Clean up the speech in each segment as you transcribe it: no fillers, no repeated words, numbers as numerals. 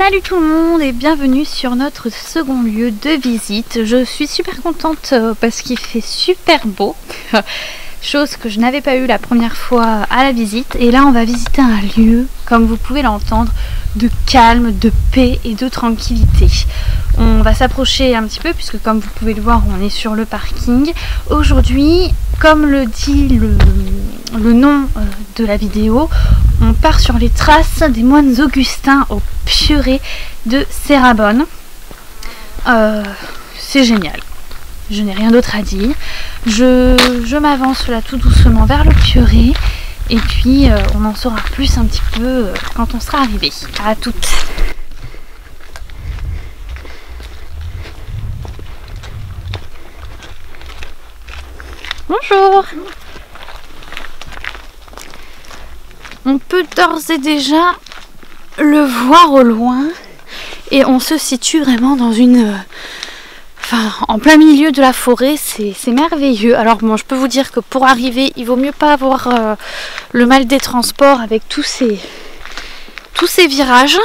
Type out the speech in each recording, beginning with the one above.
Salut tout le monde et bienvenue sur notre second lieu de visite. Je suis super contente parce qu'il fait super beau, chose que je n'avais pas eu la première fois à la visite. Et là on va visiter un lieu, comme vous pouvez l'entendre, de calme, de paix et de tranquillité. On va s'approcher un petit peu puisque comme vous pouvez le voir on est sur le parking. Aujourd'hui, comme le dit le nom de la vidéo, on part sur les traces des moines augustins au Pieuret de Cérabonne. C'est génial, je n'ai rien d'autre à dire. Je m'avance là tout doucement vers le Pieuret et puis on en saura plus un petit peu quand on sera arrivé. À toutes. Bonjour. On peut d'ores et déjà le voir au loin et on se situe vraiment dans en plein milieu de la forêt. C'est merveilleux. Alors bon, je peux vous dire que pour arriver il vaut mieux pas avoir le mal des transports avec tous ces virages,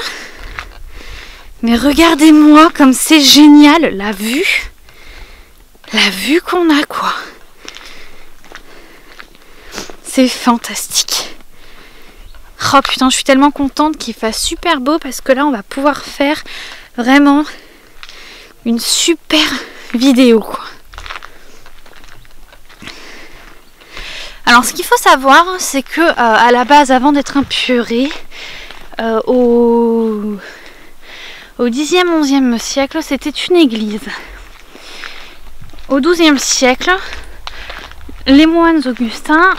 mais regardez-moi comme c'est génial la vue qu'on a, quoi. C'est fantastique. Oh putain, je suis tellement contente qu'il fasse super beau parce que là on va pouvoir faire vraiment une super vidéo, quoi. Alors ce qu'il faut savoir, c'est que à la base, avant d'être un Pieuret, au 10e, 11e siècle, c'était une église. Au 12e siècle, les moines augustins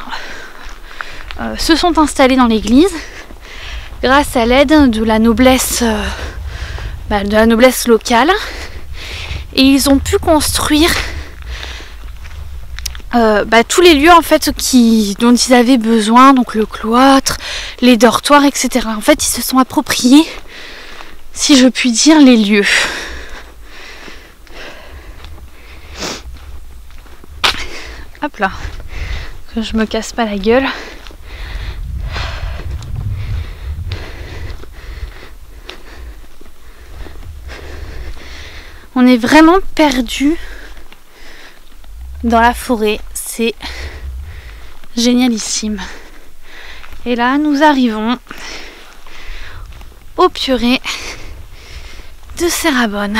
se sont installés dans l'église grâce à l'aide de la noblesse locale, et ils ont pu construire tous les lieux en fait dont ils avaient besoin, donc le cloître, les dortoirs, etc. En fait, ils se sont appropriés, si je puis dire, les lieux. Hop là, que je me casse pas la gueule. On est vraiment perdu dans la forêt, c'est génialissime. Et là, nous arrivons au Pieuret de Cérabonne.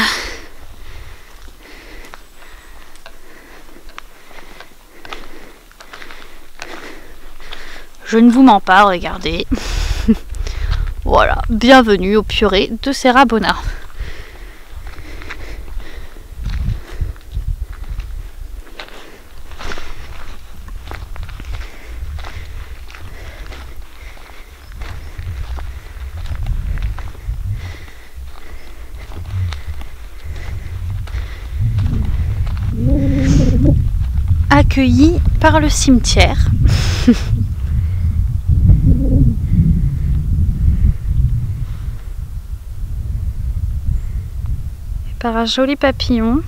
Je ne vous mens pas, regardez. Voilà, bienvenue au Pieuret de Cérabonne. Accueilli par le cimetière. Et par un joli papillon.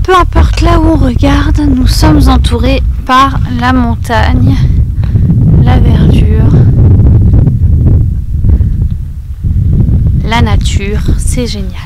Peu importe là où on regarde, nous sommes entourés par la montagne, la verdure, la nature, c'est génial.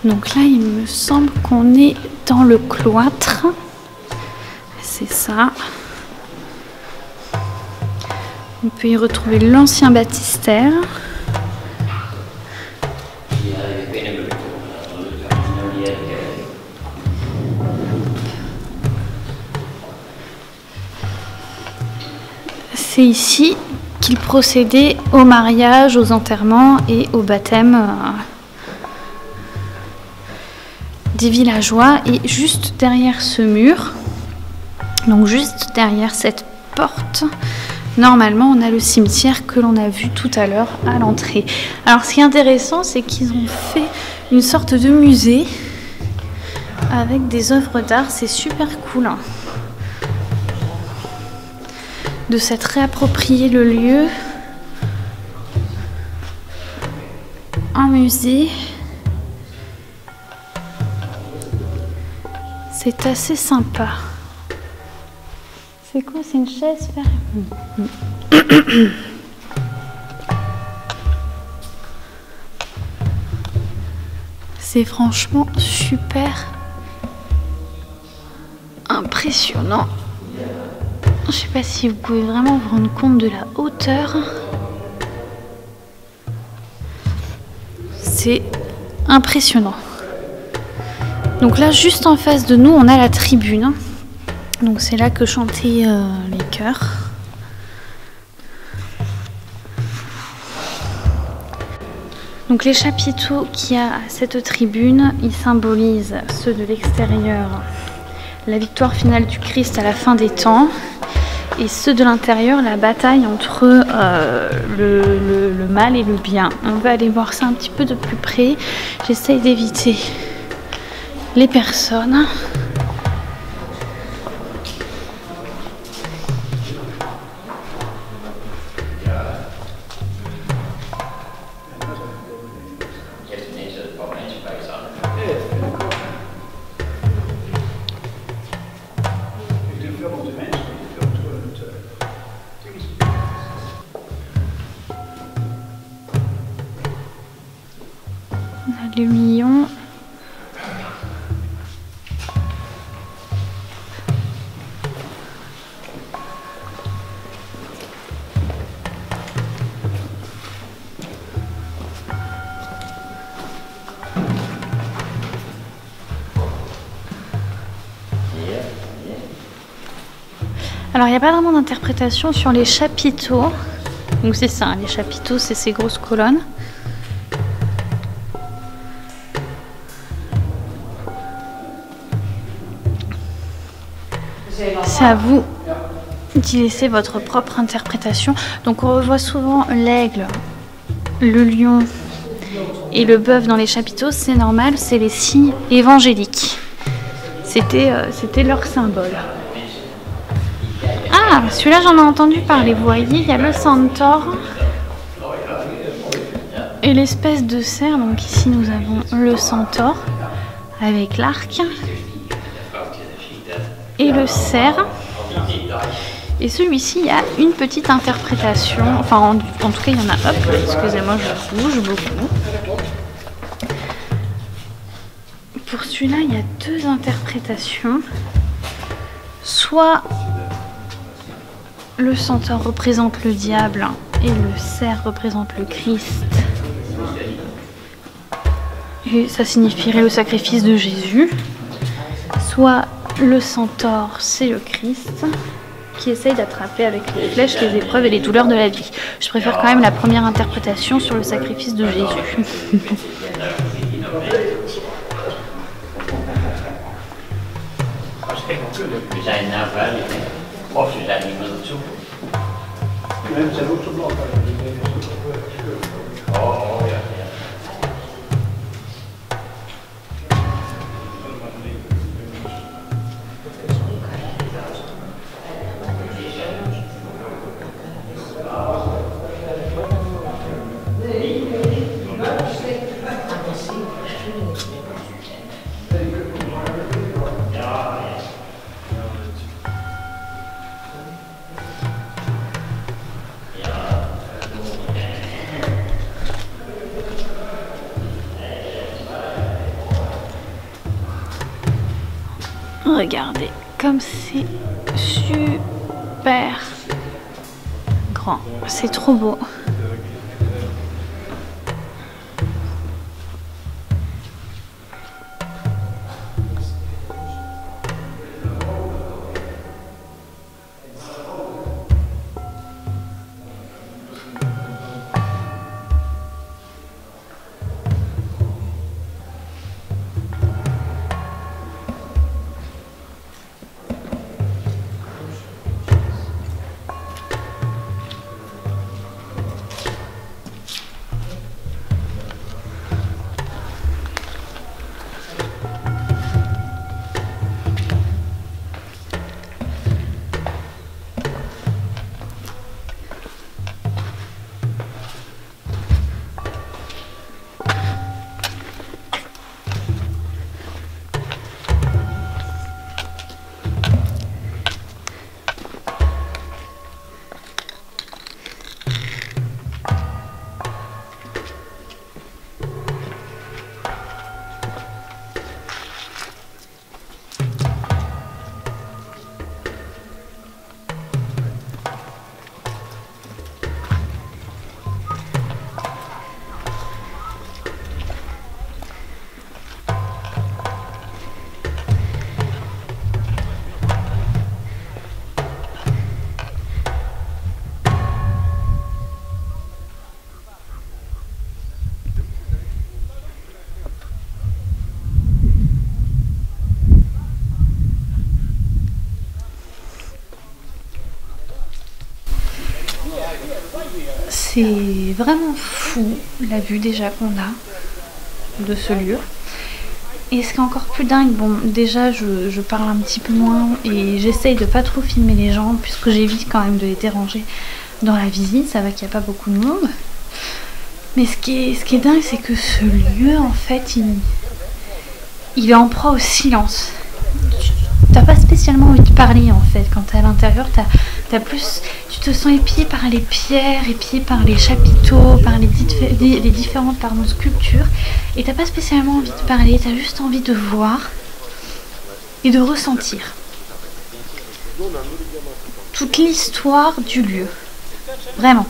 Donc là, il me semble qu'on est dans le cloître. C'est ça. On peut y retrouver l'ancien baptistère. C'est ici qu'il procédait au mariage, aux enterrements et au baptême des villageois. Et juste derrière ce mur, donc juste derrière cette porte, normalement on a le cimetière que l'on a vu tout à l'heure à l'entrée. Alors ce qui est intéressant, c'est qu'ils ont fait une sorte de musée avec des œuvres d'art. C'est super cool, hein, de s'être réapproprié le lieu en musée. C'est assez sympa. C'est quoi? C'est une chaise fermée. C'est franchement super impressionnant. Je sais pas si vous pouvez vraiment vous rendre compte de la hauteur. C'est impressionnant. Donc là, juste en face de nous, on a la tribune. Donc c'est là que chantaient les chœurs. Donc les chapiteaux qu'il y a à cette tribune, ils symbolisent ceux de l'extérieur, la victoire finale du Christ à la fin des temps, et ceux de l'intérieur, la bataille entre le mal et le bien. On va aller voir ça un petit peu de plus près. J'essaye d'éviter les personnes. Le lion. Alors il n'y a pas vraiment d'interprétation sur les chapiteaux. Donc c'est ça, les chapiteaux, c'est ces grosses colonnes. C'est à vous d'y laisser votre propre interprétation. Donc on revoit souvent l'aigle, le lion et le bœuf dans les chapiteaux. C'est normal, c'est les signes évangéliques. C'était leur symbole. Ah, celui-là j'en ai entendu parler. Vous voyez, il y a le centaure et l'espèce de cerf. Donc ici nous avons le centaure avec l'arc et le cerf. Et celui-ci, il y a une petite interprétation. Enfin, en tout cas, il y en a. Hop, excusez-moi, je bouge beaucoup. Pour celui-là, il y a deux interprétations. Soit le centaure représente le diable et le cerf représente le Christ. Et ça signifierait le sacrifice de Jésus. Soit le centaure, c'est le Christ qui essaye d'attraper avec les flèches les épreuves et les douleurs de la vie. Je préfère quand même la première interprétation sur le sacrifice de Jésus. Regardez comme c'est super grand. C'est trop beau. C'est vraiment fou la vue déjà qu'on a de ce lieu. Et ce qui est encore plus dingue, bon déjà je parle un petit peu moins et j'essaye de pas trop filmer les gens puisque j'évite quand même de les déranger dans la visite, ça va qu'il n'y a pas beaucoup de monde. Mais ce qui est dingue, c'est que ce lieu en fait il est en proie au silence. T'as pas spécialement envie de parler en fait quand t'es à l'intérieur, t'as plus, tu te sens épié par les pierres, épié par les chapiteaux, par les différentes sculptures, et t'as pas spécialement envie de parler, t'as juste envie de voir et de ressentir toute l'histoire du lieu, vraiment.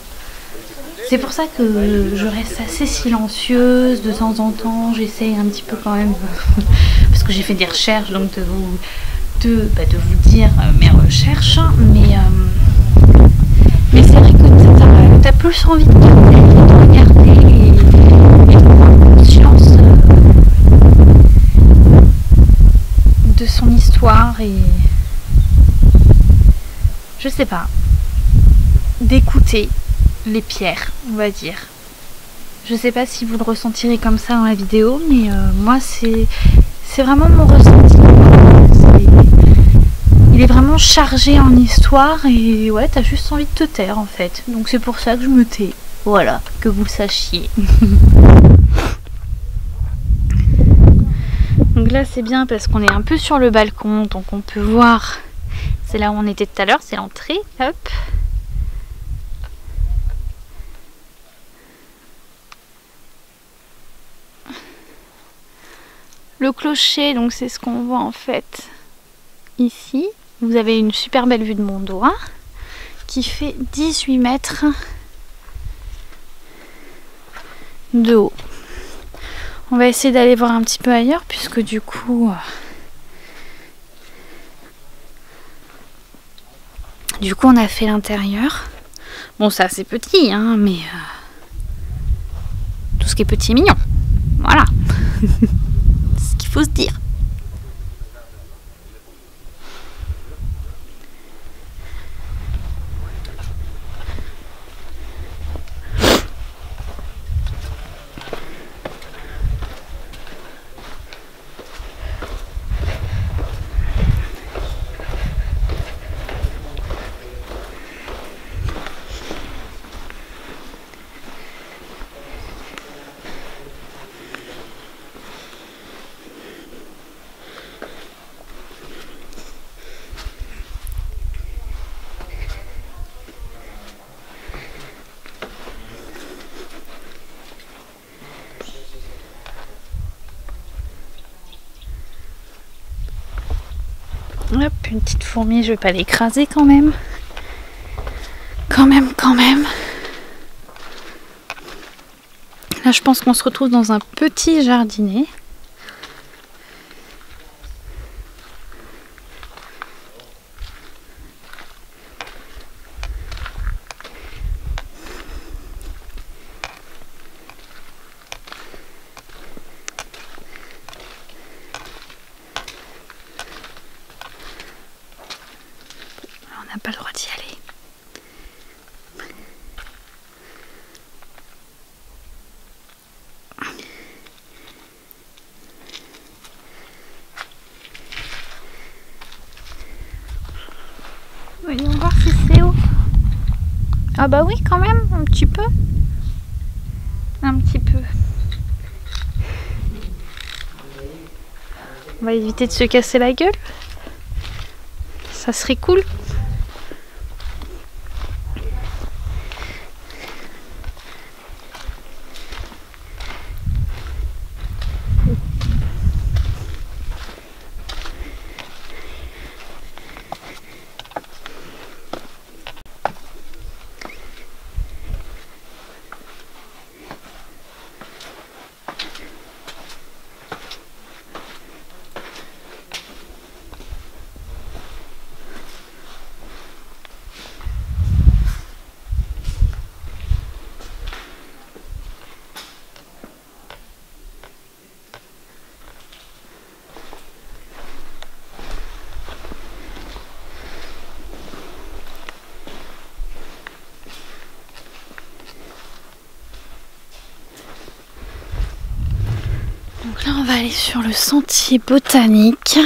C'est pour ça que je reste assez silencieuse de temps en temps, j'essaye un petit peu quand même, parce que j'ai fait des recherches, donc de vous dire mes recherches, mais c'est vrai que t'as plus envie de regarder et de voir le silence de son histoire et je sais pas, d'écouter les pierres, on va dire. Je sais pas si vous le ressentirez comme ça dans la vidéo, mais moi c'est vraiment mon ressenti. Il est vraiment chargé en histoire et ouais, t'as juste envie de te taire en fait. Donc c'est pour ça que je me tais. Voilà, que vous le sachiez. Donc là c'est bien parce qu'on est un peu sur le balcon, donc on peut voir. C'est là où on était tout à l'heure, c'est l'entrée. Hop. Le clocher, donc c'est ce qu'on voit en fait ici. Vous avez une super belle vue de Mont-d'Or qui fait 18 mètres de haut. On va essayer d'aller voir un petit peu ailleurs puisque du coup on a fait l'intérieur. Bon, ça c'est petit hein, mais tout ce qui est petit est mignon. Voilà. C'est ce qu'il faut se dire. Hop, une petite fourmi, je vais pas l'écraser quand même. Quand même. Là, je pense qu'on se retrouve dans un petit jardinet. On n'a pas le droit d'y aller. Voyons voir si c'est haut. Ah bah oui, quand même, un petit peu. Un petit peu. On va éviter de se casser la gueule. Ça serait cool. Donc là, on va aller sur le sentier botanique.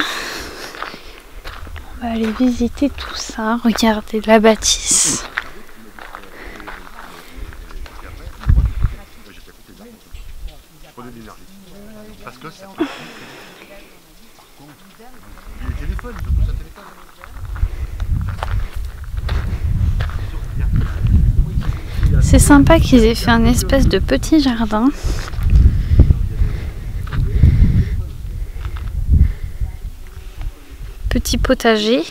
On va aller visiter tout ça. Regardez la bâtisse. C'est sympa qu'ils aient fait un espèce de petit jardin. Petit potager.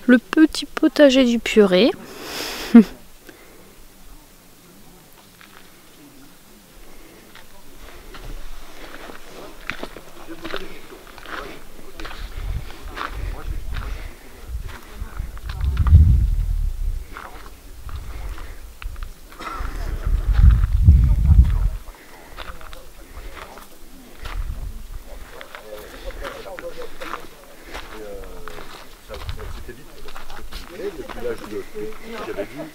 Le petit potager du Purée.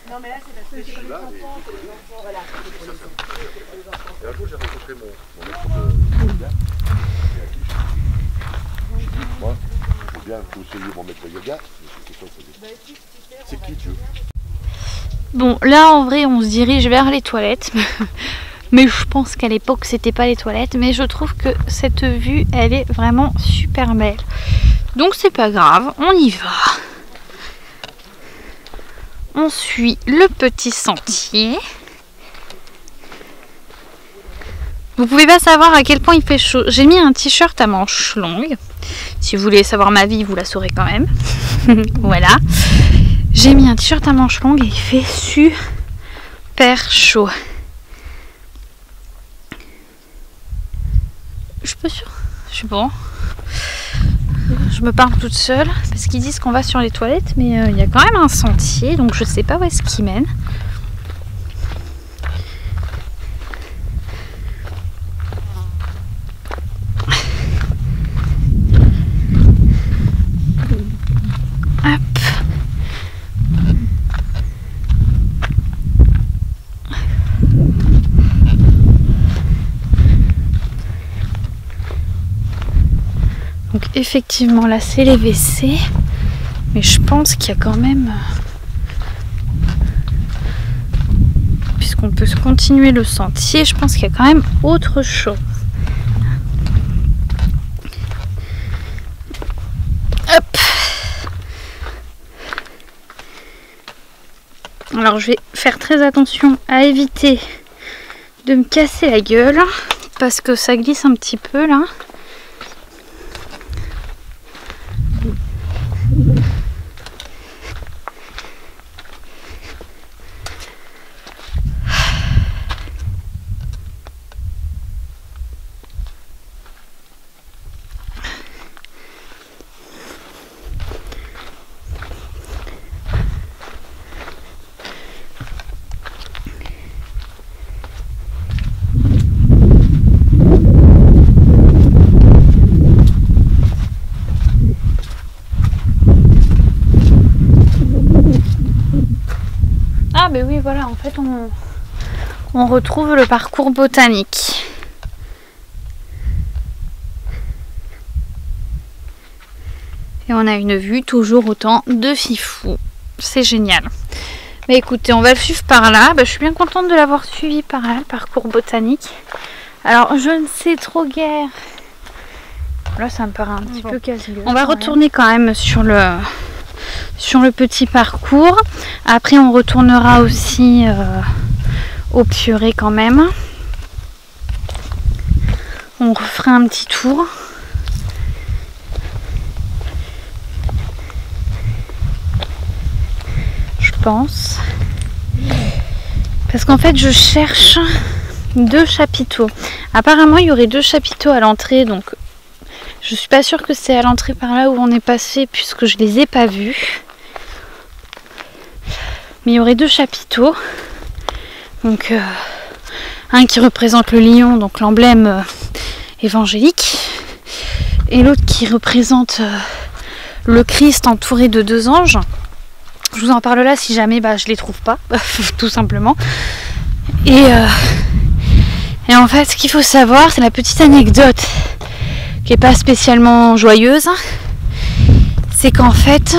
Non mais là c'est parce que je suis là et voilà. Et un jour j'ai rencontré mon maître de yoga. Moi, je veux bien conseiller mon maître de yoga, mais c'est qui Dieu? Bon, là en vrai on se dirige vers les toilettes. Mais je pense qu'à l'époque c'était pas les toilettes. Mais je trouve que cette vue elle est vraiment super belle. Donc c'est pas grave, on y va. On suit le petit sentier. Vous pouvez pas savoir à quel point il fait chaud. J'ai mis un t-shirt à manches longues. Si vous voulez savoir ma vie, vous la saurez quand même. Voilà. J'ai mis un t-shirt à manches longues et il fait super chaud. Je suis pas sûre. Je suis bon. Je me parle toute seule parce qu'ils disent qu'on va sur les toilettes, mais il y a quand même un sentier, donc je sais pas où est-ce qu'il mène. Hop. Donc effectivement là c'est les WC, mais je pense qu'il y a quand même, puisqu'on peut continuer le sentier, je pense qu'il y a quand même autre chose. Hop. Alors je vais faire très attention à éviter de me casser la gueule, parce que ça glisse un petit peu là. Ah mais oui voilà, en fait on retrouve le parcours botanique. Et on a une vue toujours autant de fifou. C'est génial. Mais écoutez, on va le suivre par là. Je suis bien contente de l'avoir suivi par là, le parcours botanique. Alors je ne sais trop guère. Là ça me paraît un petit peu casse-gueule. On va retourner quand même sur le petit parcours. Après on retournera aussi au Pieuret quand même. On refera un petit tour. Je pense. Parce qu'en fait je cherche 2 chapiteaux. Apparemment il y aurait 2 chapiteaux à l'entrée, donc je suis pas sûre que c'est à l'entrée par là où on est passé puisque je les ai pas vus. Mais il y aurait 2 chapiteaux. Donc un qui représente le lion, donc l'emblème évangélique, et l'autre qui représente le Christ entouré de 2 anges. Je vous en parle là si jamais je les trouve pas, tout simplement. Et en fait, ce qu'il faut savoir, c'est la petite anecdote qui n'est pas spécialement joyeuse, c'est qu'en fait,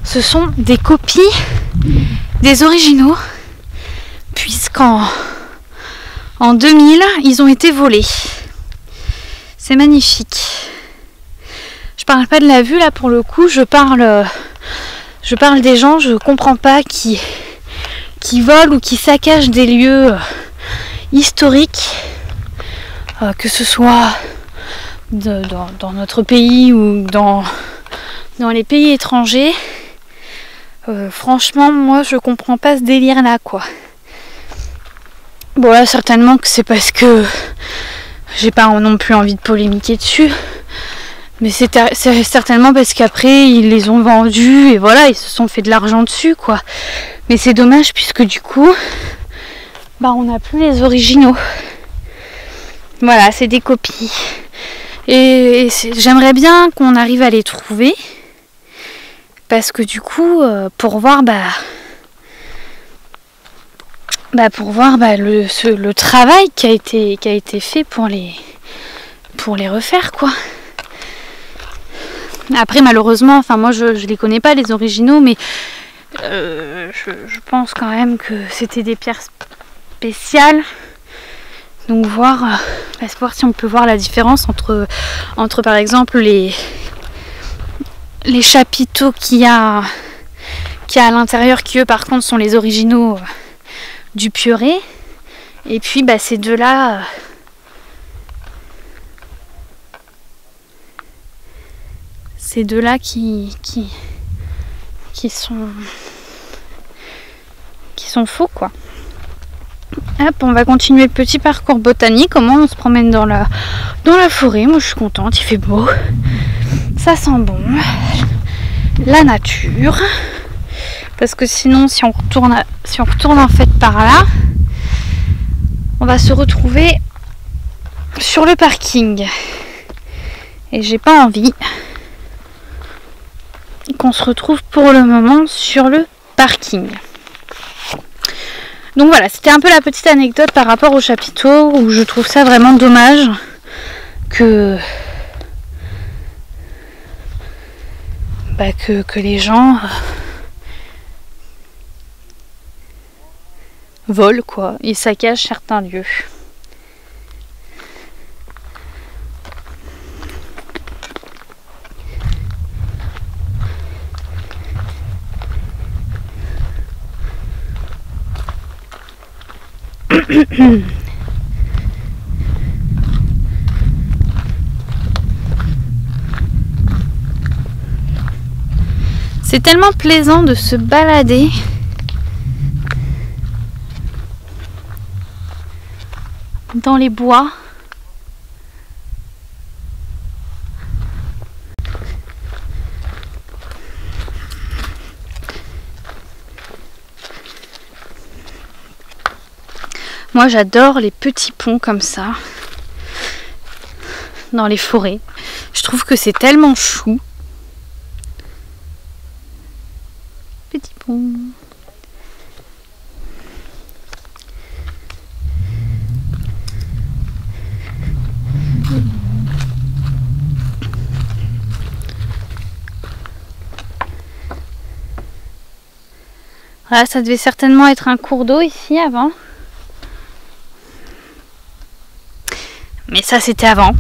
ce sont des copies des originaux, puisqu'en 2000, ils ont été volés. C'est magnifique. Je parle pas de la vue là pour le coup, je parle des gens, je comprends pas qui volent ou qui saccagent des lieux historiques, que ce soit dans notre pays ou dans les pays étrangers. Franchement, moi je comprends pas ce délire là quoi. Bon là certainement que c'est parce que j'ai pas non plus envie de polémiquer dessus, mais c'est certainement parce qu'après ils les ont vendus et voilà, ils se sont fait de l'argent dessus quoi. Mais c'est dommage puisque du coup on n'a plus les originaux. Voilà, c'est des copies. Et j'aimerais bien qu'on arrive à les trouver. Parce que du coup, pour voir le travail qui a été fait pour les refaire quoi. Après malheureusement, moi je les connais pas les originaux, mais je pense quand même que c'était des pierres spéciales. Donc voir si on peut voir la différence entre par exemple les chapiteaux qu'il y a à l'intérieur, qui eux par contre sont les originaux du Pieuret, et puis ces deux-là qui sont faux quoi. Hop, on va continuer le petit parcours botanique. Comment on se promène dans la forêt. Moi je suis contente, il fait beau, ça sent bon la nature, parce que sinon si on retourne en fait par là, on va se retrouver sur le parking et j'ai pas envie qu'on se retrouve pour le moment sur le parking. Donc voilà, c'était un peu la petite anecdote par rapport au chapiteau, où je trouve ça vraiment dommage que les gens volent quoi, ils saccagent certains lieux. C'est tellement plaisant de se balader. Dans les bois. Moi j'adore les petits ponts comme ça. Dans les forêts. Je trouve que c'est tellement chou. Petit pont. Voilà, ça devait certainement être un cours d'eau ici avant. Mais ça c'était avant.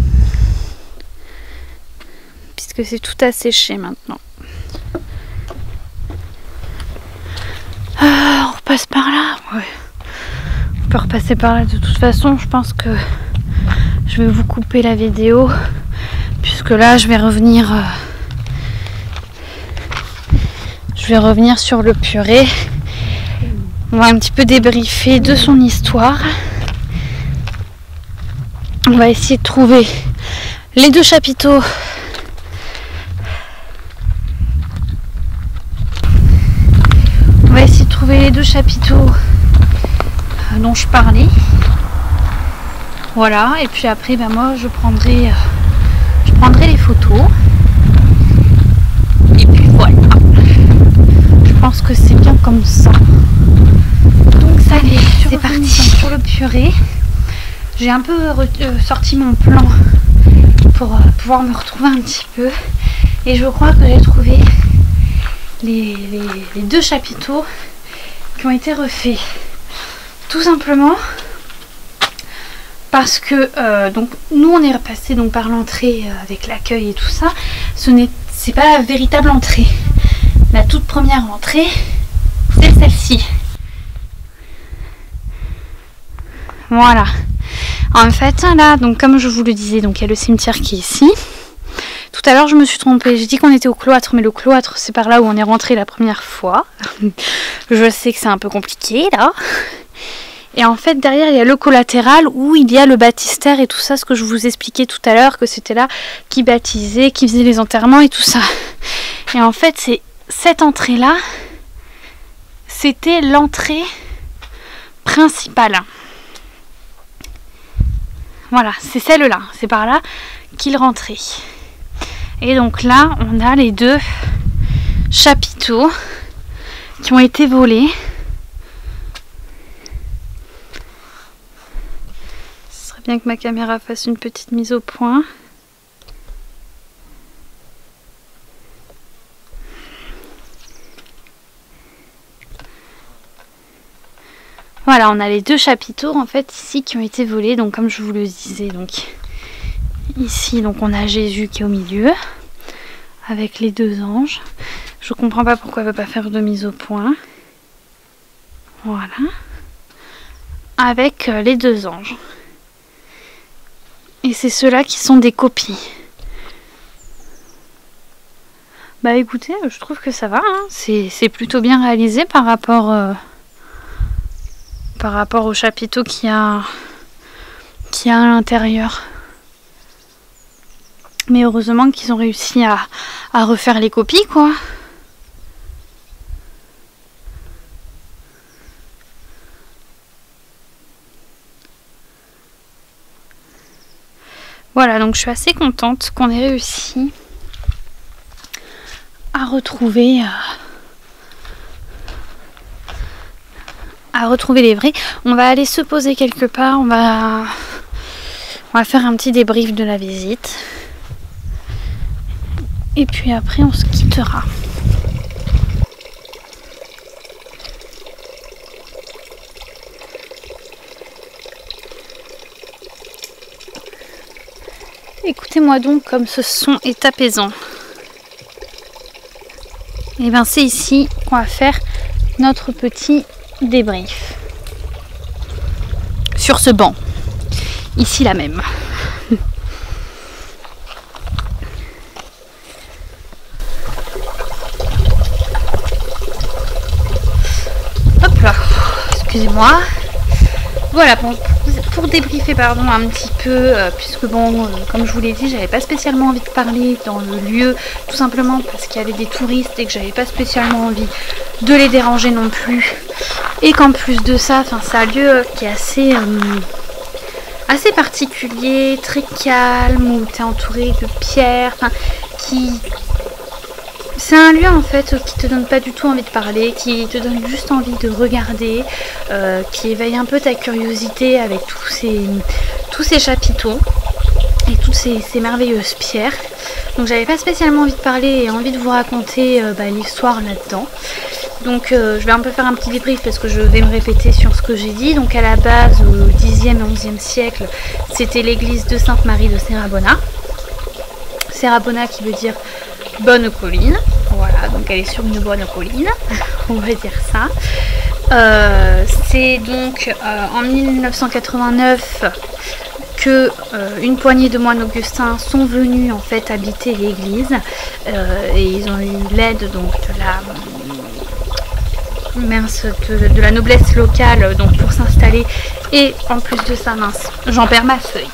Puisque c'est tout asséché maintenant. Ah, on repasse par là. Ouais. On peut repasser par là de toute façon. Je pense que je vais vous couper la vidéo. Puisque là je vais revenir. Sur le Purée. On va un petit peu débriefer de son histoire. On va essayer de trouver les 2 chapiteaux. On va essayer de trouver les 2 chapiteaux dont je parlais. Voilà, et puis après, ben moi je prendrai les photos. Et puis voilà. Je pense que c'est bien comme ça. Donc ça allez, c'est parti sur le Purée. J'ai un peu sorti mon plan pour pouvoir me retrouver un petit peu. Et je crois que j'ai trouvé les 2 chapiteaux qui ont été refaits. Tout simplement parce que donc nous on est repassé donc par l'entrée avec l'accueil et tout ça. C'est pas la véritable entrée. La toute première entrée, c'est celle-ci. Voilà. En fait, là, donc comme je vous le disais, donc il y a le cimetière qui est ici. Tout à l'heure, je me suis trompée. J'ai dit qu'on était au cloître, mais le cloître, c'est par là où on est rentré la première fois. Je sais que c'est un peu compliqué, là. Et en fait, derrière, il y a le collatéral où il y a le baptistère et tout ça, ce que je vous expliquais tout à l'heure, que c'était là qui baptisait, qui faisait les enterrements et tout ça. Et en fait, c'est cette entrée-là, c'était l'entrée principale. Voilà, c'est celle-là, c'est par là qu'il rentrait. Et donc là, on a les 2 chapiteaux qui ont été volés. Ce serait bien que ma caméra fasse une petite mise au point. Voilà, on a les 2 chapiteaux en fait ici qui ont été volés. Donc comme je vous le disais, donc ici donc on a Jésus qui est au milieu avec les 2 anges. Je comprends pas pourquoi elle veut pas faire de mise au point. Voilà. Avec les 2 anges. Et c'est ceux-là qui sont des copies. Bah écoutez, je trouve que ça va. Hein. C'est plutôt bien réalisé par rapport au chapiteau qu'il y a à l'intérieur. Mais heureusement qu'ils ont réussi à refaire les copies, quoi. Voilà, donc je suis assez contente qu'on ait réussi à retrouver les vrais. On va aller se poser quelque part, on va faire un petit débrief de la visite. Et puis après on se quittera. Écoutez-moi donc comme ce son est apaisant. Et bien c'est ici qu'on va faire notre petit débrief. Sur ce banc. Ici là même. excusez-moi. Voilà, bon, pour débriefer pardon, un petit peu, puisque bon, comme je vous l'ai dit, j'avais pas spécialement envie de parler dans le lieu, tout simplement parce qu'il y avait des touristes et que j'avais pas spécialement envie de les déranger non plus. Et qu'en plus de ça, c'est un lieu qui est assez particulier, très calme, où tu es entouré de pierres, c'est un lieu en fait qui te donne pas du tout envie de parler, qui te donne juste envie de regarder, qui éveille un peu ta curiosité avec tous ces chapiteaux et toutes ces merveilleuses pierres. Donc j'avais pas spécialement envie de parler et envie de vous raconter l'histoire là-dedans. Donc je vais un peu faire un petit débrief parce que je vais me répéter sur ce que j'ai dit. Donc à la base, au 10e et 11e siècle, c'était l'église de Sainte-Marie de Serrabona. Serrabona qui veut dire bonne colline, voilà, donc elle est sur une bonne colline, on va dire ça. C'est donc en 1989 que une poignée de moines augustins sont venus en fait habiter l'église et ils ont eu l'aide donc de la noblesse locale donc pour s'installer, et en plus de ça, j'en perds ma feuille.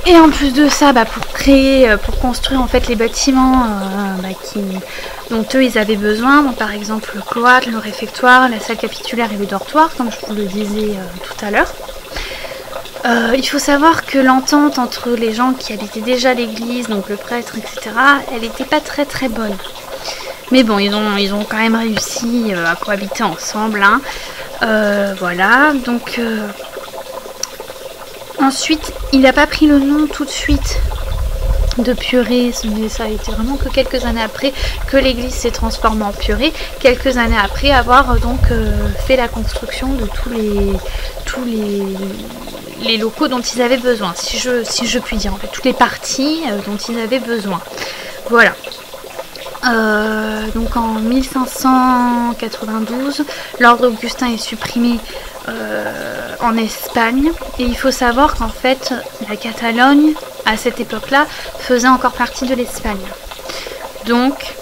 Et en plus de ça, pour construire en fait les bâtiments dont eux ils avaient besoin, donc par exemple le cloître, le réfectoire, la salle capitulaire et le dortoir, comme je vous le disais tout à l'heure. Il faut savoir que l'entente entre les gens qui habitaient déjà l'église, donc le prêtre, etc., elle n'était pas très très bonne. Mais bon, ils ont quand même réussi à cohabiter ensemble. Hein. Voilà, donc... Ensuite, il n'a pas pris le nom tout de suite de Purée, mais ça a été vraiment que quelques années après que l'église s'est transformée en Purée, quelques années après avoir donc fait la construction de tous les locaux dont ils avaient besoin, si je puis dire, en fait, toutes les parties dont ils avaient besoin. Voilà. Donc en 1592, l'ordre augustin est supprimé en Espagne, et il faut savoir qu'en fait la Catalogne à cette époque-là faisait encore partie de l'Espagne. Donc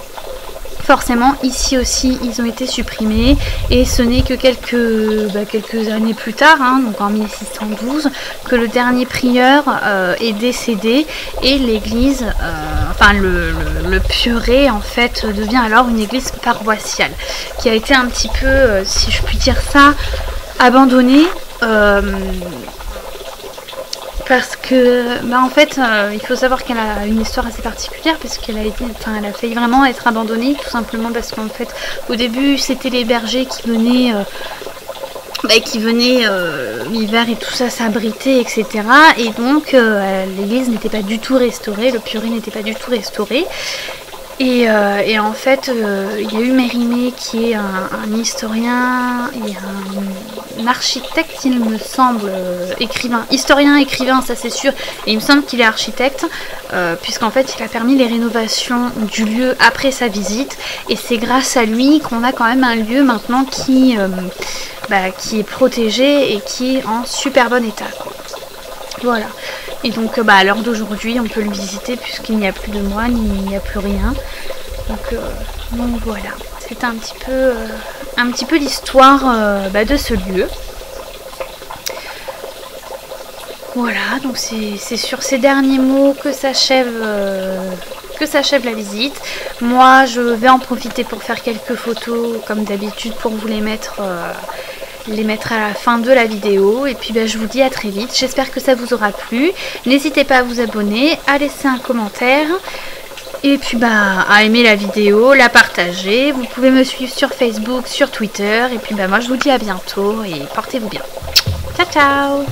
forcément ici aussi ils ont été supprimés, et ce n'est que quelques années plus tard, hein, donc en 1612, que le dernier prieur est décédé, et l'église, le prieuré en fait devient alors une église paroissiale, qui a été un petit peu, si je puis dire ça, abandonnée. Parce que, en fait, il faut savoir qu'elle a une histoire assez particulière, parce qu'elle elle a failli vraiment être abandonnée, tout simplement parce qu'en fait, au début, c'était les bergers qui venaient l'hiver et tout ça s'abriter, etc. Et donc, l'église n'était pas du tout restaurée, le prieuré n'était pas du tout restauré. Et en fait, il y a eu Mérimée qui est un historien et un architecte, il me semble, historien, écrivain, ça c'est sûr, et il me semble qu'il est architecte, puisqu'en fait il a permis les rénovations du lieu après sa visite, et c'est grâce à lui qu'on a quand même un lieu maintenant qui est protégé et qui est en super bon état, quoi. Voilà. Et donc à l'heure d'aujourd'hui on peut le visiter puisqu'il n'y a plus de moines, il n'y a plus rien. Donc voilà, c'est un petit peu l'histoire de ce lieu. Voilà, donc c'est sur ces derniers mots que s'achève la visite. Moi je vais en profiter pour faire quelques photos comme d'habitude pour vous les mettre à la fin de la vidéo, et puis je vous dis à très vite. J'espère que ça vous aura plu. N'hésitez pas à vous abonner, à laisser un commentaire, et puis à aimer la vidéo, la partager. Vous pouvez me suivre sur Facebook, sur Twitter, et puis moi je vous dis à bientôt et portez-vous bien. Ciao ciao.